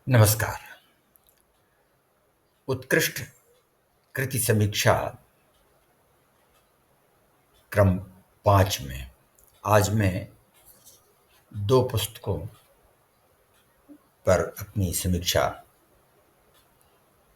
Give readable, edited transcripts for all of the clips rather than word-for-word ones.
नमस्कार। उत्कृष्ट कृति समीक्षा क्रम 5 में आज मैं 2 पुस्तकों पर अपनी समीक्षा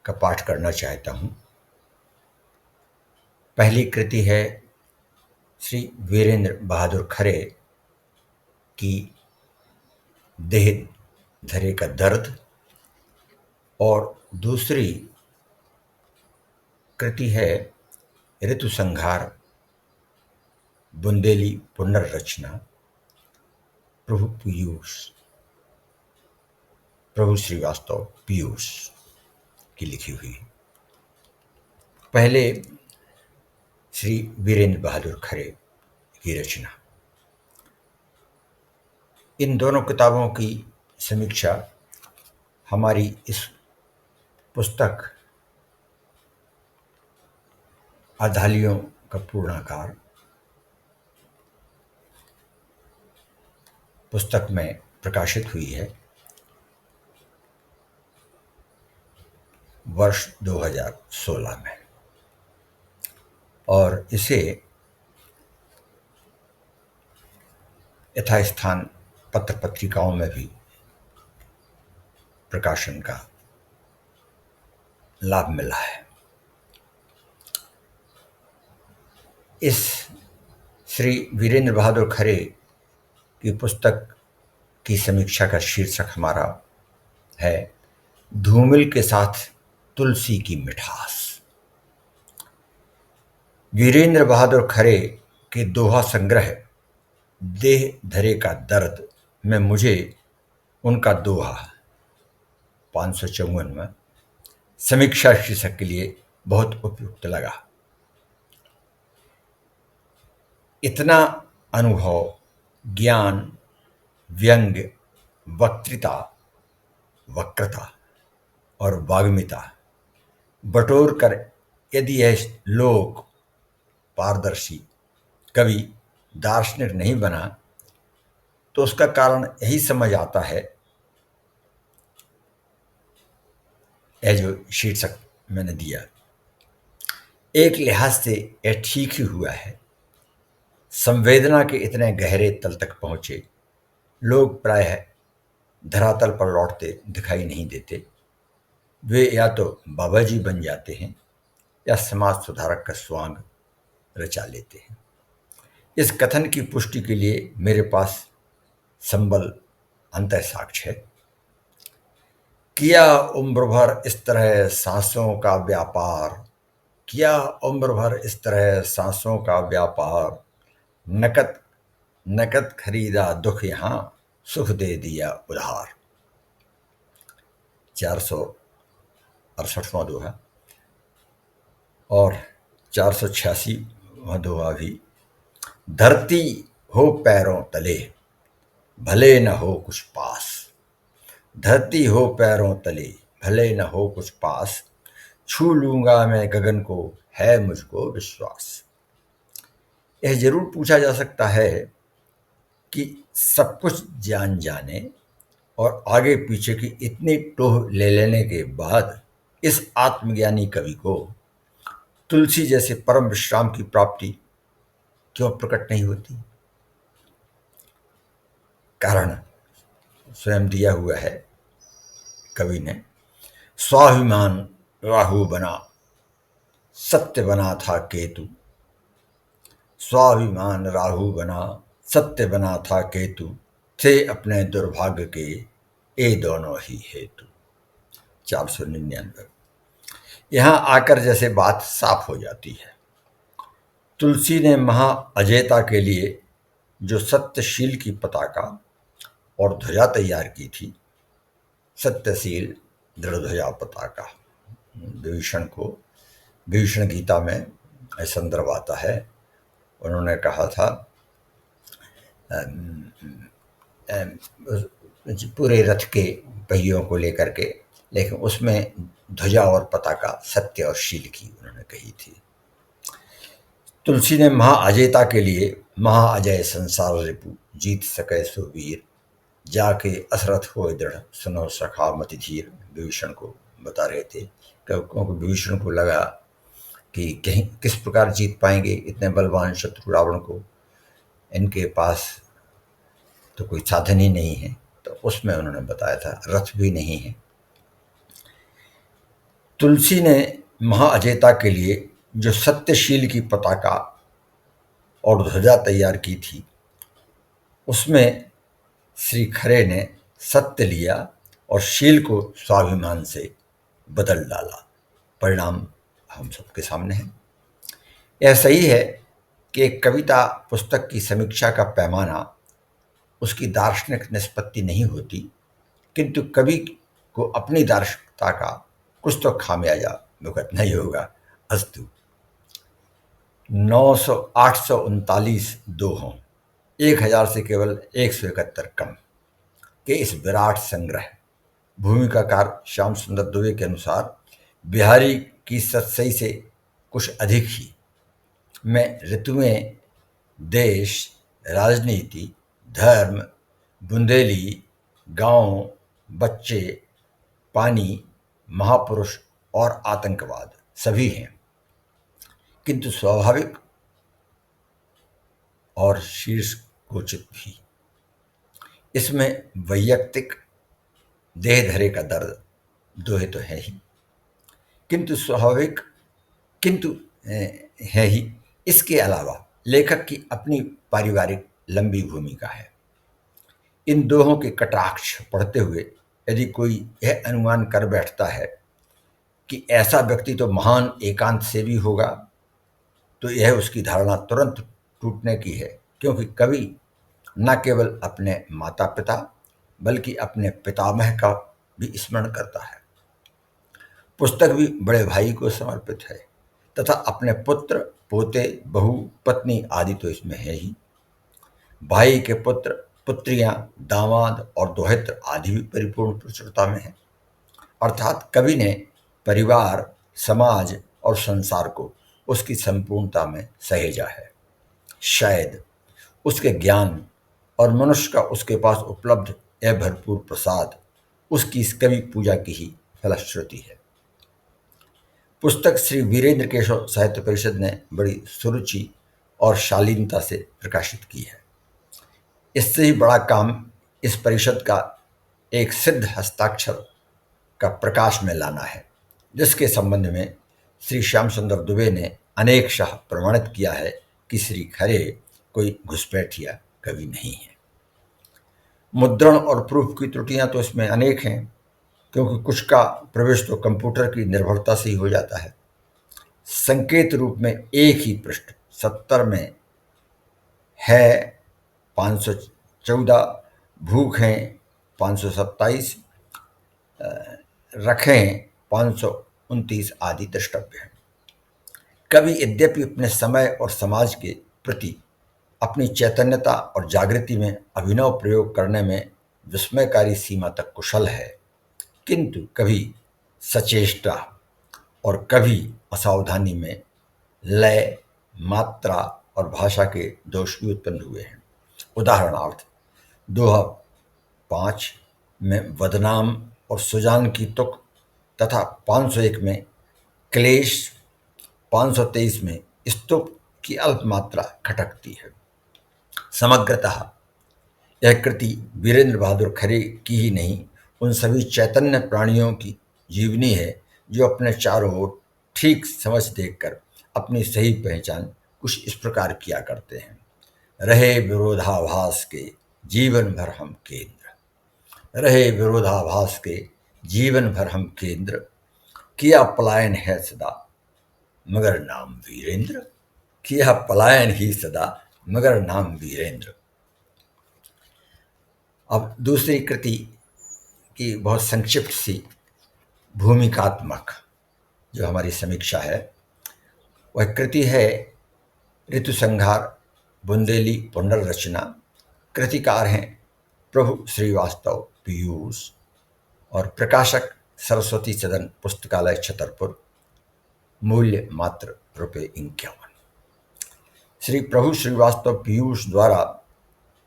का पाठ करना चाहता हूँ। पहली कृति है श्री वीरेंद्र बहादुर खरे की देह धरे का दर्द और दूसरी कृति है ऋतु संहार बुंदेली पुनर्रचना प्रभु श्रीवास्तव पीयूष की लिखी हुई। पहले श्री वीरेंद्र बहादुर खरे की रचना। इन दोनों किताबों की समीक्षा हमारी इस पुस्तक आधालियों का पूर्णाकार पुस्तक में प्रकाशित हुई है वर्ष 2016 में और इसे यथास्थान पत्र पत्रिकाओं में भी प्रकाशन का लाभ मिला है। इस श्री वीरेंद्र बहादुर खरे की पुस्तक की समीक्षा का शीर्षक हमारा है धूमिल के साथ तुलसी की मिठास। वीरेंद्र बहादुर खरे के दोहा संग्रह देह धरे का दर्द में मुझे उनका दोहा 554 में समीक्षा शीर्षक के लिए बहुत उपयुक्त लगा। इतना अनुभव, ज्ञान, व्यंग, वक्रता और वाग्मिता बटोर कर यदि यह लोक पारदर्शी कवि दार्शनिक नहीं बना तो उसका कारण यही समझ आता है। यह जो शीर्षक मैंने दिया एक लिहाज से यह ठीक ही हुआ है। संवेदना के इतने गहरे तल तक पहुंचे लोग प्रायः धरातल पर लौटते दिखाई नहीं देते। वे या तो बाबा जी बन जाते हैं या समाज सुधारक का स्वांग रचा लेते हैं। इस कथन की पुष्टि के लिए मेरे पास संबल अंतःसाक्ष्य है। किया उम्र भर इस तरह सांसों का व्यापार, किया उम्र भर इस तरह सांसों का व्यापार, नकद नकद खरीदा दुख यहाँ सुख दे दिया उधार। 468वां दोहा और 486वां दोहा भी। धरती हो पैरों तले भले न हो कुछ पास, धरती हो पैरों तले भले न हो कुछ पास, छू लूंगा मैं गगन को है मुझको विश्वास। यह जरूर पूछा जा सकता है कि सब कुछ जान जाने और आगे पीछे की इतनी टोह ले लेने के बाद इस आत्मज्ञानी कवि को तुलसी जैसे परम विश्राम की प्राप्ति क्यों प्रकट नहीं होती। कारण स्वयं दिया हुआ है कवि ने। स्वाभिमान राहु बना सत्य बना था केतु, स्वाभिमान राहु बना सत्य बना था केतु, थे अपने दुर्भाग्य के ये दोनों ही हेतु। 499। यहां आकर जैसे बात साफ हो जाती है। तुलसी ने महा अजयता के लिए जो सत्यशील की पताका और ध्वजा तैयार की थी, सत्यशील दृढ़ ध्वजा पताका, विभीषण गीता में संदर्भ आता है। उन्होंने कहा था पूरे रथ के पहियों को लेकर के, लेकिन उसमें ध्वजा और पताका सत्य और शील की उन्होंने कही थी। तुलसी ने महा अजयता के लिए महा अजय संसार रिपु जीत सके सो वीर, जाके असरथ हो दृढ़ सुनो सखा मति धीर, विभीषण को बता रहे थे। क्योंकि विभीषण को लगा कि कहीं किस प्रकार जीत पाएंगे इतने बलवान शत्रु रावण को, इनके पास तो कोई साधन ही नहीं है। तो उसमें उन्होंने बताया था रथ भी नहीं है। तुलसी ने महाअजेता के लिए जो सत्यशील की पताका और ध्वजा तैयार की थी, उसमें श्री खरे ने सत्य लिया और शील को स्वाभिमान से बदल डाला। परिणाम हम सबके सामने है। यह सही है कि एक कविता पुस्तक की समीक्षा का पैमाना उसकी दार्शनिक निष्पत्ति नहीं होती, किंतु कवि को अपनी दार्शनिकता का कुछ तो खामियाजा भुगत नहीं होगा। अस्तु। 839 दोहों, 1000 से केवल 171 कम के इस विराट संग्रह भूमिकाकार श्याम सुंदर दुबे के अनुसार बिहारी की सतसई से कुछ अधिक ही में ऋतुएं, देश, राजनीति, धर्म, बुंदेली, गांव, बच्चे, पानी, महापुरुष और आतंकवाद सभी हैं, किंतु स्वाभाविक और शीर्षकोचित भी। इसमें वैयक्तिक देहधरे का दर्द दोहे तो है ही, किंतु स्वाभाविक किंतु है ही। इसके अलावा लेखक की अपनी पारिवारिक लंबी भूमिका है। इन दोहों के कटाक्ष पढ़ते हुए यदि कोई यह अनुमान कर बैठता है कि ऐसा व्यक्ति तो महान एकांत सेवी होगा, तो यह उसकी धारणा तुरंत टूटने की है, क्योंकि कवि न केवल अपने माता पिता बल्कि अपने पितामह का भी स्मरण करता है। पुस्तक भी बड़े भाई को समर्पित है तथा अपने पुत्र, पोते, बहू, पत्नी आदि तो इसमें है ही। भाई के पुत्र, पुत्रियां, दामाद और दोहित्र आदि भी परिपूर्ण प्रचुरता में है। अर्थात कवि ने परिवार, समाज और संसार को उसकी संपूर्णता में सहेजा है। शायद उसके ज्ञान और मनुष्य का उसके पास उपलब्ध यह भरपूर प्रसाद उसकी इस कवि पूजा की ही फलश्रुति है। पुस्तक श्री वीरेंद्र केशव साहित्य परिषद ने बड़ी सुरुचि और शालीनता से प्रकाशित की है। इससे ही बड़ा काम इस परिषद का एक सिद्ध हस्ताक्षर का प्रकाश में लाना है, जिसके संबंध में श्री श्याम सुंदर दुबे ने अनेक शाह प्रमाणित किया है कि श्री खरे कोई घुसपैठिया कवि नहीं है। मुद्रण और प्रूफ की त्रुटियां तो इसमें अनेक हैं, क्योंकि कुछ का प्रवेश तो कंप्यूटर की निर्भरता से ही हो जाता है। संकेत रूप में एक ही पृष्ठ 70 में है 514, भूख हैं 527, रखें 529 आदि द्रष्टव्य हैं। कवि यद्यपि अपने समय और समाज के प्रति अपनी चैतन्यता और जागृति में अभिनव प्रयोग करने में विस्मयकारी सीमा तक कुशल है, किंतु कभी सचेष्टा और कभी असावधानी में लय, मात्रा और भाषा के दोष भी उत्पन्न हुए हैं। उदाहरणार्थ, दोहा 5 में वदनाम और सुजान की तुक तथा 501 में क्लेश, 523 में स्तुप की अल्प मात्रा खटकती है। समग्रतः यह कृति वीरेंद्र बहादुर खरे की ही नहीं, उन सभी चैतन्य प्राणियों की जीवनी है जो अपने चारों ओर ठीक समझ देखकर अपनी सही पहचान कुछ इस प्रकार किया करते हैं। रहे विरोधाभास के जीवन भर हम केंद्र, रहे विरोधाभास के जीवन भर हम केंद्र, किया पलायन है सदा मगर नाम वीरेंद्र, किया पलायन ही सदा मगर नाम वीरेंद्र। अब दूसरी कृति की बहुत संक्षिप्त सी भूमिकात्मक जो हमारी समीक्षा है, वह कृति है ऋतु संहार बुंदेली पुनर्रचना। कृतिकार हैं प्रभु श्रीवास्तव पीयूष और प्रकाशक सरस्वती सदन पुस्तकालय छतरपुर। मूल्य मात्र ₹51। श्री प्रभु श्रीवास्तव पीयूष द्वारा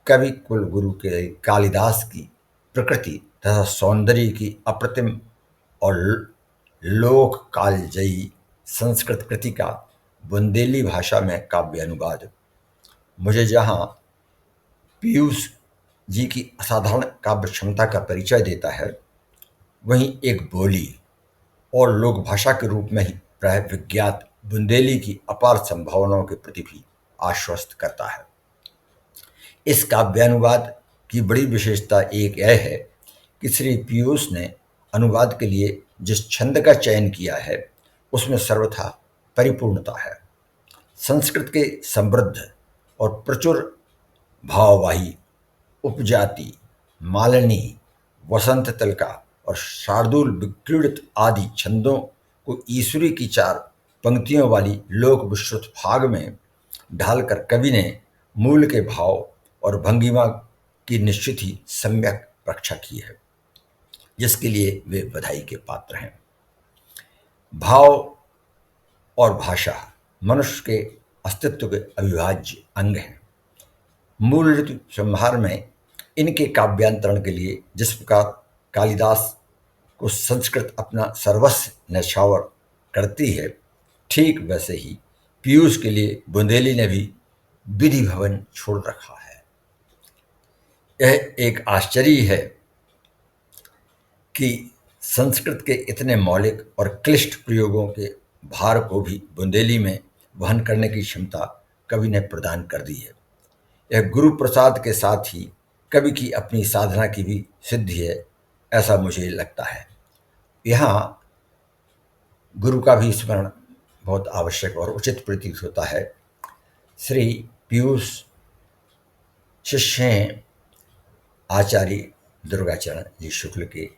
कवि कुलगुरु के कालिदास की प्रकृति तथा सौंदर्य की अप्रतिम और लोक कालजयी संस्कृत कृति का बुंदेली भाषा में काव्य अनुवाद मुझे जहाँ पीयूष जी की असाधारण काव्य क्षमता का परिचय देता है, वहीं एक बोली और लोक भाषा के रूप में ही प्राय विज्ञात बुंदेली की अपार संभावनाओं के प्रति भी आश्वस्त करता है। इस काव्यानुवाद की बड़ी विशेषता एक यह है कि श्री पीयूष ने अनुवाद के लिए जिस छंद का चयन किया है उसमें सर्वथा परिपूर्णता है। संस्कृत के समृद्ध और प्रचुर भाववाही उपजाति, मालिनी, वसंत तलका और शार्दूल विक्रीडित आदि छंदों को ईश्वरी की चार पंक्तियों वाली लोक विश्रुत फाग में ढालकर कवि ने मूल के भाव और भंगिमा की निश्चित ही सम्यक रक्षा की है, जिसके लिए वे बधाई के पात्र हैं। भाव और भाषा मनुष्य के अस्तित्व के अविभाज्य अंग हैं। मूल ऋतु संहार में इनके काव्यांतरण के लिए जिस प्रकार कालिदास को संस्कृत अपना सर्वस्व न्यौछावर करती है, ठीक वैसे ही पीयूष के लिए बुंदेली ने भी विधि भवन छोड़ रखा है। यह एक आश्चर्य है कि संस्कृत के इतने मौलिक और क्लिष्ट प्रयोगों के भार को भी बुंदेली में वहन करने की क्षमता कवि ने प्रदान कर दी है। यह गुरु प्रसाद के साथ ही कवि की अपनी साधना की भी सिद्धि है, ऐसा मुझे लगता है। यहाँ गुरु का भी स्मरण बहुत आवश्यक और उचित प्रतीत होता है। श्री पीयूष शिष्य हैं आचार्य दुर्गाचरण जी शुक्ल के,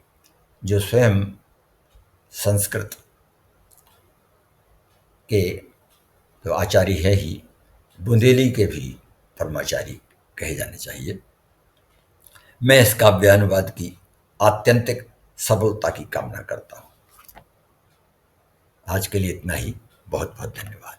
जो स्वयं संस्कृत के तो आचार्य है ही, बुंदेली के भी परमाचार्य कहे जाने चाहिए। मैं इस काव्यानुवाद की आत्यंतिक सफलता की कामना करता हूँ। आज के लिए इतना ही। बहुत बहुत धन्यवाद।